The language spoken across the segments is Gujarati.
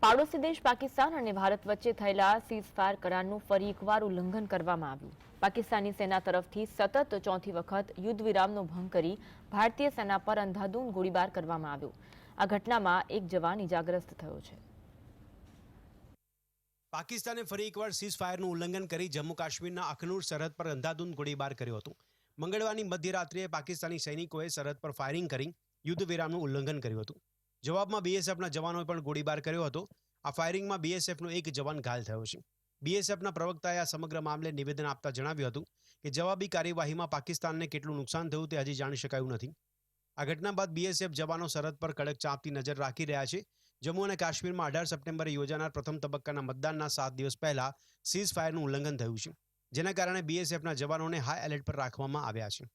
પાડોશી દેશ પાકિસ્તાન અને ભારત વચ્ચે થયેલા સીઝફાયર કરારનું ફરી એકવાર ઉલ્લંઘન કરવામાં આવ્યું। પાકિસ્તાની સેના તરફથી સતત ચોથી વખત યુદ્ધ વિરામનો ભંગ કરી ભારતીય સેના પર અંધાધૂંધ ગોળીબાર કરવામાં આવ્યો। આ ઘટનામાં એક જવાન ઇજાગ્રસ્ત થયો છે। પાકિસ્તાને ફરી એકવાર સીઝફાયરનું ઉલ્લંઘન કરી જમ્મુ કાશ્મીરના અખનૂર સરહદ પર અંધાધૂંધ ગોળીબાર કર્યો હતો। મંગળવારની મધ્યરાત્રિએ પાકિસ્તાની સૈનિકોએ સરહદ પર ફાયરિંગ કરી યુદ્ધ વિરામનું ઉલ્લંઘન કર્યું હતું। જવાબમાં બીએસએફના જવાનોએ પણ ગોળીબાર કર્યો હતો। આ ફાયરિંગમાં બીએસએફનો એક જવાન ઘાયલ થયો છે। બીએસએફના પ્રવક્તાએ આ સમગ્ર મામલે નિવેદન આપતા જણાવ્યું હતું કે જવાબી કાર્યવાહીમાં પાકિસ્તાનને કેટલું નુકસાન થયું તે હજી જાણી શકાયું નથી। આ ઘટના બાદ બીએસએફ જવાનો સરહદ પર કડક ચાંપતી નજર રાખી રહ્યા છે। જમ્મુ અને કાશ્મીરમાં 18 સપ્ટેમ્બરે યોજાનાર પ્રથમ તબક્કાના મતદાનના 7 દિવસ પહેલા સીઝફાયરનું ઉલ્લંઘન થયું છે, જેના કારણે બીએસએફના જવાનોને હાઈ એલર્ટ પર રાખવામાં આવ્યા છે।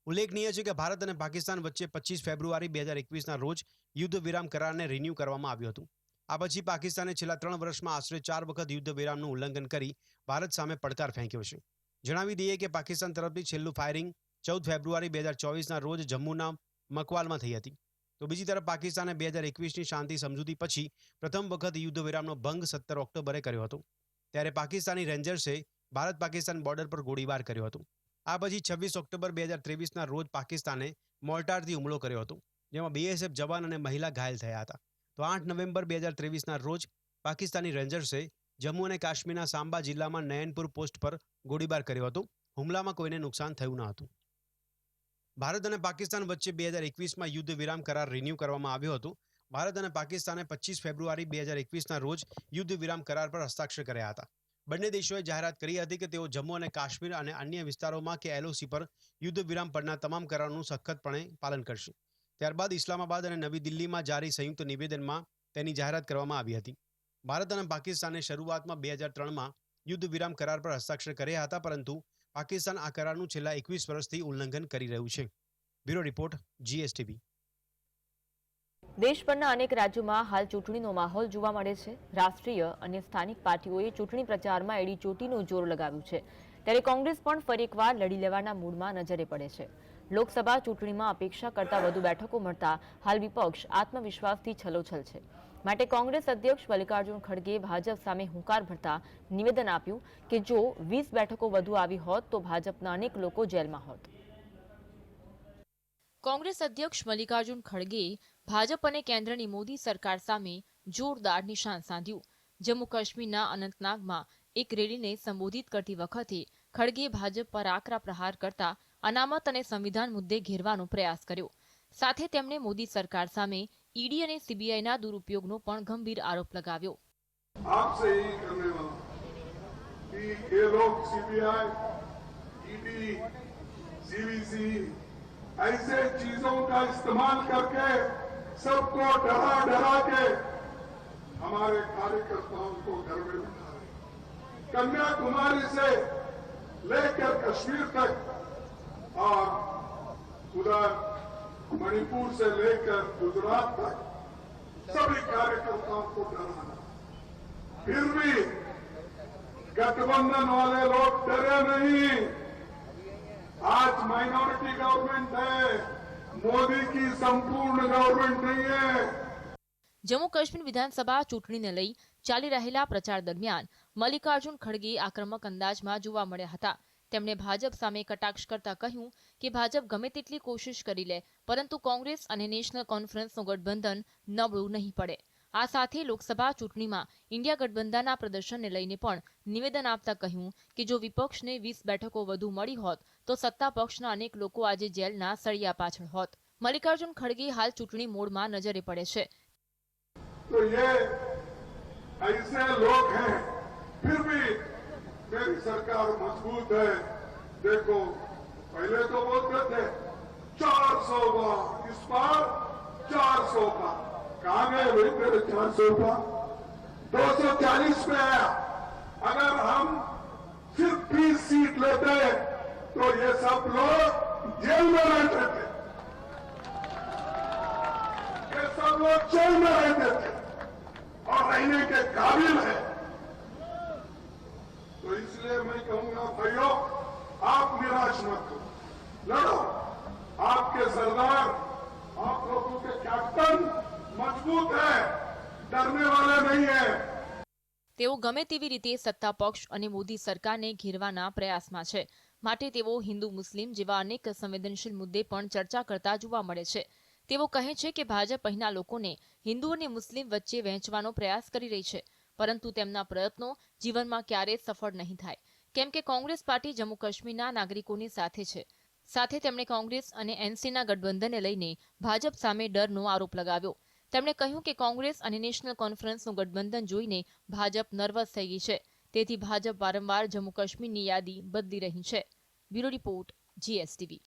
ઉલ્લેખનીય છે કે ભારત અને પાકિસ્તાન વચ્ચે 25 ફેબ્રુઆરી 2021ના રોજ યુદ્ધ વિરામ કરારને રિન્યૂ કરવામાં આવ્યું હતું। આ પછી પાકિસ્તાને છેલ્લા 3 વર્ષમાં આશરે 4 વખત યુદ્ધ વિરામનું ઉલ્લંઘન કરી ભારત સામે પડકાર ફેંક્યો છે। જણાવી દઈએ કે પાકિસ્તાન તરફથી છેલ્લું ફાયરિંગ 14 ફેબ્રુઆરી 2024ના રોજ જમ્મુના મકવાલમાં થઈ હતી। તો બીજી તરફ પાકિસ્તાને 2021ની શાંતિ સમજૂતી પછી પ્રથમ વખત યુદ્ધ વિરામનો ભંગ 17 ઓક્ટોબરે કર્યો હતો। ત્યારે પાકિસ્તાની રેન્જર્સે ભારત પાકિસ્તાન બોર્ડર પર ગોળીબાર કર્યો હતો। આ પછી 26 ઓક્ટોબર 2023ના રોજ પાકિસ્તાને મોર્ટારથી હુમલો કર્યો હતો, જેમાં બીએસએફ જવાન અને મહિલા ઘાયલ થયા હતા। તો 8 નવેમ્બર 2023ના રોજ પાકિસ્તાની રેન્જર્સે જમ્મુ અને કાશ્મીરના સાંબા જિલ્લામાં નયનપુર પોસ્ટ પર ગોળીબાર કર્યો હતો। હુમલામાં કોઈને નુકસાન થયું ન હતું। ભારત અને પાકિસ્તાન વચ્ચે 2021માં યુદ્ધ વિરામ કરાર રિન્યૂ કરવામાં આવ્યો હતો। ભારત અને પાકિસ્તાને 25 ફેબ્રુઆરી 2021ના રોજ યુદ્ધ વિરામ કરાર પર હસ્તાક્ષર કર્યા હતા। બંને દેશોએ જાહેરાત કરી હતી કે તેઓ જમ્મુ અને કાશ્મીર અને અન્ય વિસ્તારોમાં કે એલઓસી પર યુદ્ધ વિરામ પરના તમામ કરારોનું સખતપણે પાલન કરશે। ત્યારબાદ ઇસ્લામાબાદ અને નવી દિલ્હીમાં જારી સંયુક્ત નિવેદનમાં તેની જાહેરાત કરવામાં આવી હતી। ભારત અને પાકિસ્તાને શરૂઆતમાં 2003માં યુદ્ધ વિરામ કરાર પર હસ્તાક્ષર કર્યા હતા, પરંતુ પાકિસ્તાન આ કરારનું છેલ્લા 21 વર્ષથી ઉલ્લંઘન કરી રહ્યું છે। Bureau report, GSTV. દેશભરના અનેક રાજ્યોમાં હાલ ચૂંટણીનો માહોલ જોવા મળે છે। રાષ્ટ્રીય અને સ્થાનિક પાર્ટીઓએ ચૂંટણી પ્રચારમાં એડી ચોટીનું જોર લગાવ્યું છે, ત્યારે કોંગ્રેસ પણ ફરી એકવાર લડી લેવાના મૂડમાં નજરે પડે છે। લોકસભા ચૂંટણીમાં અપેક્ષા કરતા વધુ બેઠકો મળતા હાલ વિપક્ષ આત્મવિશ્વાસથી છલોછલ છે। માટે કોંગ્રેસ અધ્યક્ષ મલ્લિકાર્જુન ખડગે ભાજપ સામે હુંકાર ભરતા નિવેદન આપ્યું કે જો 20 બેઠકો વધુ આવી હોત તો ભાજપના અનેક લોકો જેલમાં હોત। કોંગ્રેસ અધ્યક્ષ મલ્લિકાર્જુન ખડગેએ ભાજપ અને કેન્દ્રની મોદી સરકાર સામે જોરદાર નિશાન સાધ્યું। જમ્મુ કાશ્મીરના અનંતનાગમાં એક રેલીને સંબોધિત કરતી વખતે ખડગે ભાજપ પર આકરા પ્રહાર કરતા અનામત અને સંવિધાન મુદ્દે ઘેરવાનો પ્રયાસ કર્યો। સાથે તેમણે મોદી સરકાર સામે ઈડી અને સીબીઆઈના દુરુપયોગનો પણ ગંભીર આરોપ લગાવ્યો। आपसे यही करने वाला कि ये लोग सीबीआई, ईडी, सीवीसी ऐसे चीजों का इस्तेमाल करके सबको डरा डरा के हमारे कार्यकर्ताओं को घर में बिठा रहे। कन्याकुमारी से लेकर कश्मीर तक और उधर मणिपुर से लेकर गुजरात तक सभी कार्यकर्ताओं को डराना। फिर भी गठबंधन वाले लोग डरे नहीं। आज माइनॉरिटी गवर्नमेंट है, मोदी की संपूर्ण गवर्नमेंट नहीं है। जम्मू काश्मीर विधानसभा चूंटણીને લઈ ચાલી રહેલા પ્રચાર દરમિયાન મલ્લિકાર્જુન ખડગે આક્રમક અંદાજમાં જોવા મળ્યા હતા। તેમણે ભાજપ સામે કટાક્ષ કરતા કહ્યું કે ભાજપ ગમે તેટલી કોશિશ કરી લે, પરંતુ કોંગ્રેસ અને નેશનલ કોન્ફરન્સનું ગઠબંધન નબળું નહીં પડે। આ સાથે લોકસભા ચૂંટણીમાં ઇન્ડિયા ગઠબંધનના પ્રદર્શનને લઈને પણ નિવેદન આપતા કહ્યું કે જો વિપક્ષને 20 બેઠકો વધુ મળી હોત તો સત્તા પક્ષના અનેક લોકો આજે જેલના સળિયા પાછળ હોત। મલ્લિકાર્જુન ખડગે હાલ ચૂંટણી મોડમાં નજરે પડે છે। तो ये ऐसे लोग हैं, फिर भी मेरी सरकार मजबूत है। देखो, पहले तो बोलते थे 400 का, इस बार 400 का, कहाँ गए भाई तेरे 400 का? 240 पे आया। अगर हम सिर्फ 20 सीट लेते तो ये सब लोग जेल में रहते थे। ये सब लोग जेल में रहते थे और रहने के काबिल है। तो इसलिए मैं कहूंगा भाइयों, आप निराश मत हो, लड़ो। आपके सरदार, आप लोगों के कैप्टन मजबूत है, डरने वाले नहीं है। તેઓ ગમે તેવી રીતે સત્તા પક્ષ અને મોદી સરકારને ઘેરવાના પ્રયાસમાં છે, માટે તેઓ હિન્દુ મુસ્લિમ જેવા અનેક સંવેદનશીલ મુદ્દે પણ ચર્ચા કરતા જોવા મળે છે. તેઓ કહે છે કે ભાજપ અહીંના લોકોને હિન્દુ અને મુસ્લિમ વચ્ચે વહેંચવાનો પ્રયાસ કરી રહી છે, પરંતુ તેમના પ્રયત્નો જીવનમાં ક્યારેય સફળ નહીં થાય, કેમ કે કોંગ્રેસ પાર્ટી જમ્મુ કાશ્મીરના નાગરિકોની સાથે છે. સાથે તેમણે કોંગ્રેસ અને એનસીના ગઠબંધનને લઈને ભાજપ સામે ડરનો આરોપ લગાવ્યો. તેમણે કહ્યું કે કોંગ્રેસ અને નેશનલ કોન્ફરન્સનું ગઠબંધન જોઈને ભાજપ નર્વસ થઈ ગઈ છે, તેથી ભાજપ વારંવાર જમ્મુ કાશ્મીરની યાદી બદલી રહી છે. Bureau report, GSTV.